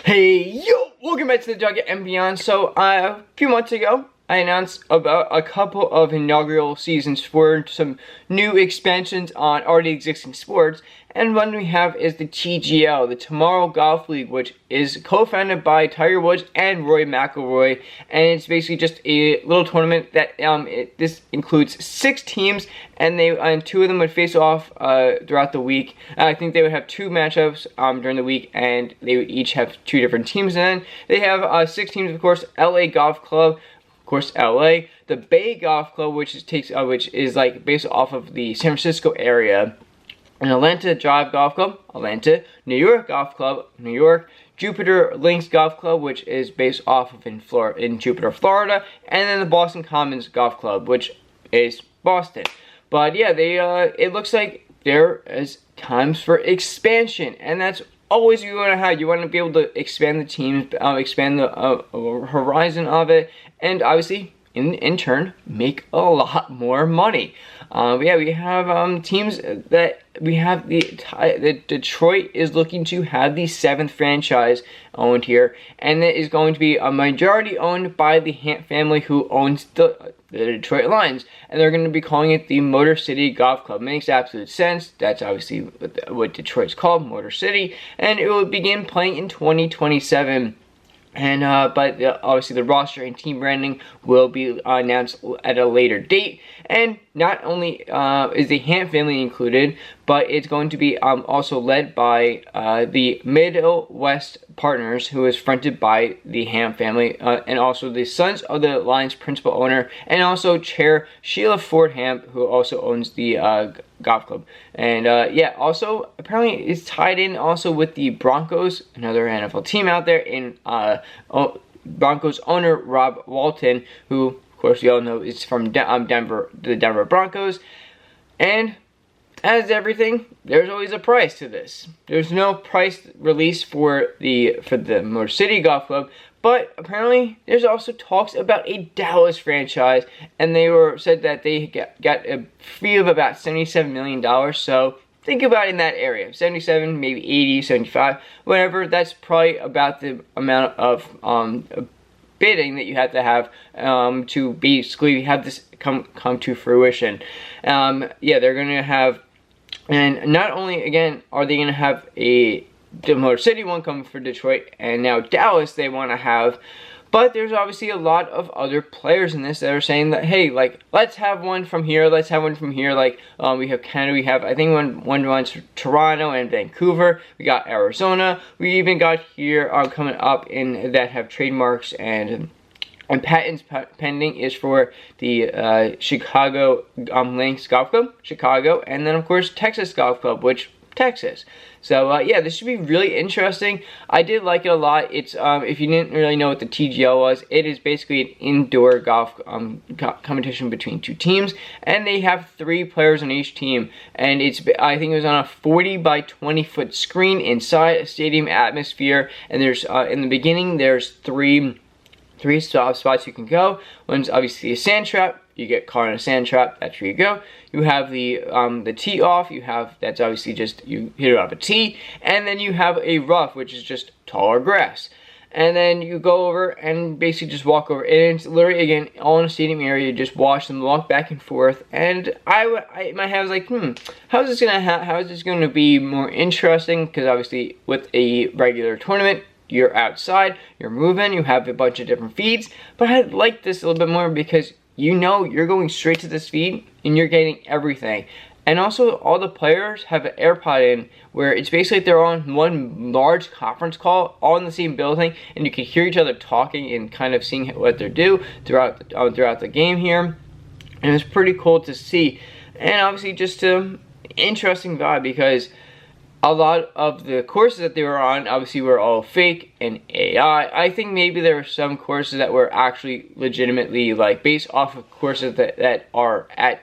Hey, yo! Welcome back to the Doggett and Beyond. So, a few months ago, I announced about a couple of inaugural seasons for some new expansions on already existing sports. And one we have is the TGL, the Tomorrow Golf League, which is co-founded by Tiger Woods and Rory McIlroy. And it's basically just a little tournament that this includes 6 teams, and two of them would face off throughout the week. I think they would have 2 matchups during the week, and they would each have 2 different teams. And then they have 6 teams, of course. LA Golf Club, of course, LA, the Bay Golf Club, which is like based off of the San Francisco area, and Atlanta Drive Golf Club, Atlanta, New York Golf Club, New York, Jupiter Links Golf Club, which is based off of in Jupiter, Florida, and then the Boston Commons Golf Club, which is Boston. But yeah, it looks like there is times for expansion, and that's always you want to have. You want to be able to expand the teams, expand the horizon of it, and obviously in turn make a lot more money. Yeah, we have teams that we have the Detroit is looking to have the 7th franchise owned here, and it is going to be a majority owned by the Hant family, who owns the Detroit Lions, and they're going to be calling it the Motor City Golf Club. Makes absolute sense. That's obviously what Detroit's called, Motor City, and it will begin playing in 2027. And but obviously the roster and team branding will be announced at a later date. And not only is the Hant family included, but it's going to be also led by the Midwest Partners, who is fronted by the Hant family, and also the sons of the Lions principal owner, and also Chair Sheila Ford Hamp, who also owns the golf club. And yeah, also apparently it's tied in also with the Broncos, another NFL team out there, in Broncos owner Rob Walton, who of course we all know is from Denver, the Denver Broncos. And as everything, there's always a price to this. There's no price release for the Motor City Golf Club, but apparently there's also talks about a Dallas franchise, and they said that they got a fee of about $77 million. So think about it in that area, 77, maybe 80, 75, whatever. That's probably about the amount of bidding that you have to have to basically have this come to fruition. Yeah, they're gonna have. And not only, again, are they going to have the Motor City one coming for Detroit, and now Dallas they want to have, but there's obviously a lot of other players in this that are saying that, hey, like, let's have one from here, let's have one from here. Like, we have Canada, we have, I think, one runs for Toronto and Vancouver, we got Arizona, we even got here coming up in that have trademarks and patents pending is for the Chicago Links Golf Club, Chicago, and then of course Texas Golf Club, which Texas. So yeah, this should be really interesting. I did like it a lot. It's if you didn't really know what the TGL was, it is basically an indoor golf competition between 2 teams, and they have 3 players on each team, and I think it was on a 40 by 20 foot screen inside a stadium atmosphere, and there's in the beginning there's 3 spots you can go. One's obviously a sand trap. You get caught in a sand trap, that's where you go. You have the tee off. That's obviously just you hit it off a tee, and then you have a rough, which is just taller grass. And then you go over and basically just walk over, and it's literally, again, all in a stadium area. You just watch them walk back and forth. And my head was like, how is this gonna be more interesting? Because obviously with a regular tournament, you're outside, you're moving, you have a bunch of different feeds. But I like this a little bit more because you know you're going straight to this feed and you're getting everything. And also all the players have an AirPod in, where it's basically like they're on one large conference call, all in the same building, and you can hear each other talking and kind of seeing what they do throughout the game here. And it's pretty cool to see. And obviously just an interesting vibe, because a lot of the courses that they were on obviously were all fake and AI. I think maybe there were some courses that were actually legitimately like based off of courses that are at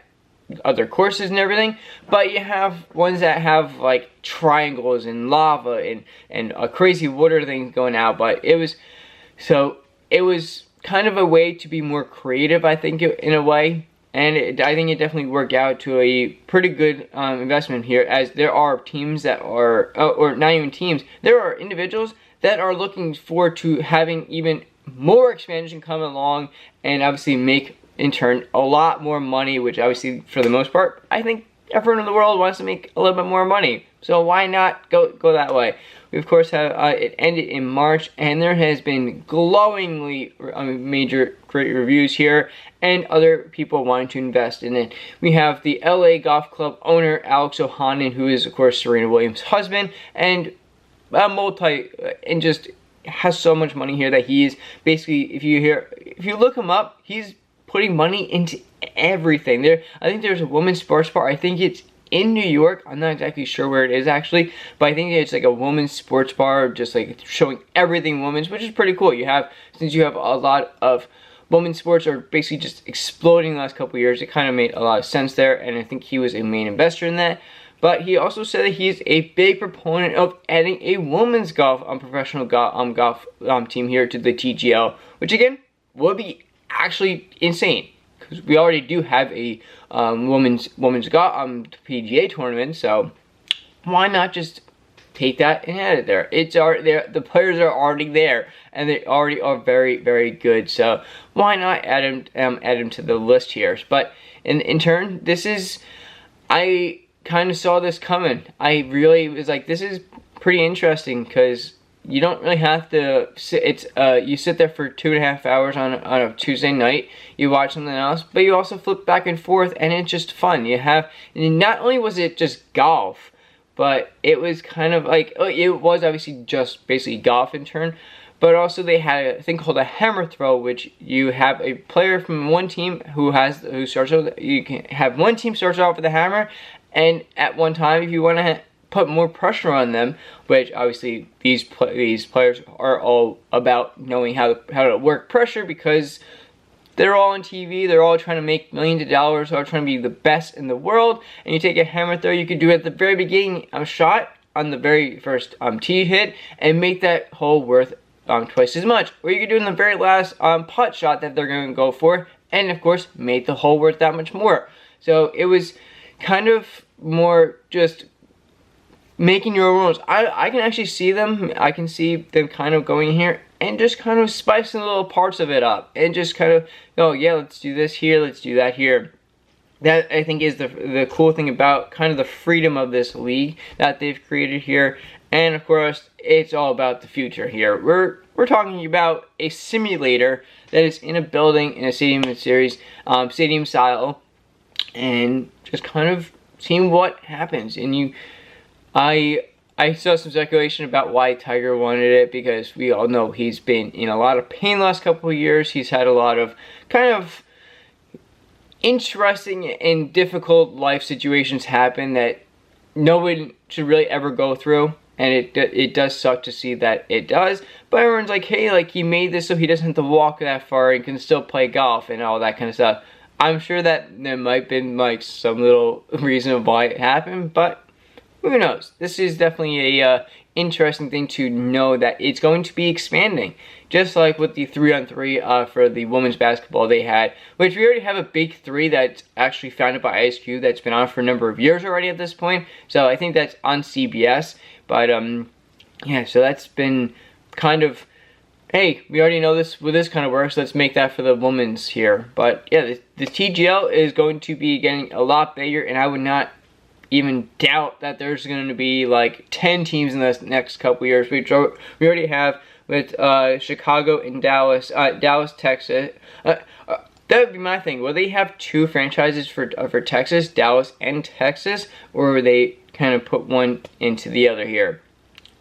other courses and everything, but you have ones that have like triangles and lava and a crazy water thing going out. But it was kind of a way to be more creative, I think, in a way. And I think it definitely worked out to a pretty good investment here, as there are teams that are, or not even teams, there are individuals that are looking forward to having even more expansion come along and obviously make, in turn, a lot more money, which obviously, for the most part, I think everyone in the world wants to make a little bit more money. So why not go that way? We, of course, have it ended in March, and there has been glowingly major great reviews here, and other people wanting to invest in it. We have the LA Golf Club owner, Alex O'Hanlon, who is, of course, Serena Williams' husband, and and just has so much money here that he is basically, if you look him up, he's putting money into everything. I think there's a women's sports bar. I think it's in New York. I'm not exactly sure where it is actually, but I think it's like a women's sports bar, just like showing everything women's, which is pretty cool. Since you have a lot of women's sports are basically just exploding the last couple of years, it kind of made a lot of sense there, and I think he was a main investor in that. But he also said that he's a big proponent of adding a women's professional golf team here to the TGL, which again would be actually insane, because we already do have a women's golf PGA tournament. So why not just take that and add it there? The players are already there, and they already are very, very good. So why not add them to the list here? But in turn, I kind of saw this coming. I really was like, this is pretty interesting, because you don't really have to sit. You sit there for 2.5 hours on a Tuesday night. You watch something else, but you also flip back and forth, and it's just fun. And not only was it just golf, but it was kind of like, it was obviously just basically golf in turn, but also they had a thing called a hammer throw, which you have a player from one team who starts off. You can have one team starts off with a hammer, and at one time, if you want to put more pressure on them, which obviously these players are all about knowing how to work pressure, because they're all on TV, they're all trying to make millions of dollars, they're all trying to be the best in the world, and you take a hammer throw, you could do it at the very beginning shot on the very first tee hit, and make that hole worth twice as much. Or you could do it in the very last putt shot that they're going to go for, and of course make the hole worth that much more. So it was kind of more just making your own rules. I can actually see them. I can see them kind of going here and just kind of spicing little parts of it up, and just kind of, oh yeah, let's do this here, let's do that here. That, I think, is the cool thing about kind of the freedom of this league that they've created here. And of course, it's all about the future here. We're talking about a simulator that is in a building in a stadium style, and just kind of seeing what happens. And I saw some speculation about why Tiger wanted it, because we all know he's been in a lot of pain the last couple of years. He's had a lot of kind of interesting and difficult life situations happen that no one should really ever go through, and it does suck to see that it does. But everyone's like, hey, like, he made this so he doesn't have to walk that far and can still play golf and all that kind of stuff. I'm sure that there might have been like some little reason of why it happened, but who knows? This is definitely a interesting thing to know, that it's going to be expanding. Just like with the 3-on-3 for the women's basketball they had, which we already have a big 3 that's actually founded by Ice Cube that's been on for a number of years already at this point. So I think that's on CBS. But yeah, so that's been kind of, hey, we already know this kind of works, let's make that for the women's here. But yeah, the TGL is going to be getting a lot bigger, and I would not even doubt that there's going to be like 10 teams in the next couple years. We already have with Chicago and Dallas, Texas. That would be my thing. Will they have 2 franchises for Texas, Dallas and Texas, or will they kind of put one into the other here?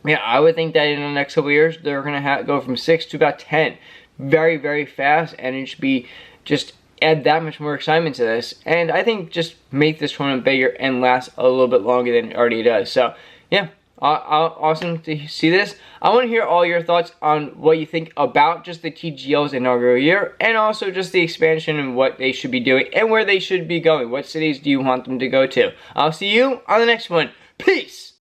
Yeah, I would think that in the next couple years they're going to go from 6 to about 10 very, very fast, and it should be just add that much more excitement to this, and I think just make this tournament bigger and last a little bit longer than it already does. So yeah, awesome to see this. I want to hear all your thoughts on what you think about just the TGL's inaugural year, and also just the expansion and what they should be doing and where they should be going. What cities do you want them to go to? I'll see you on the next one. Peace!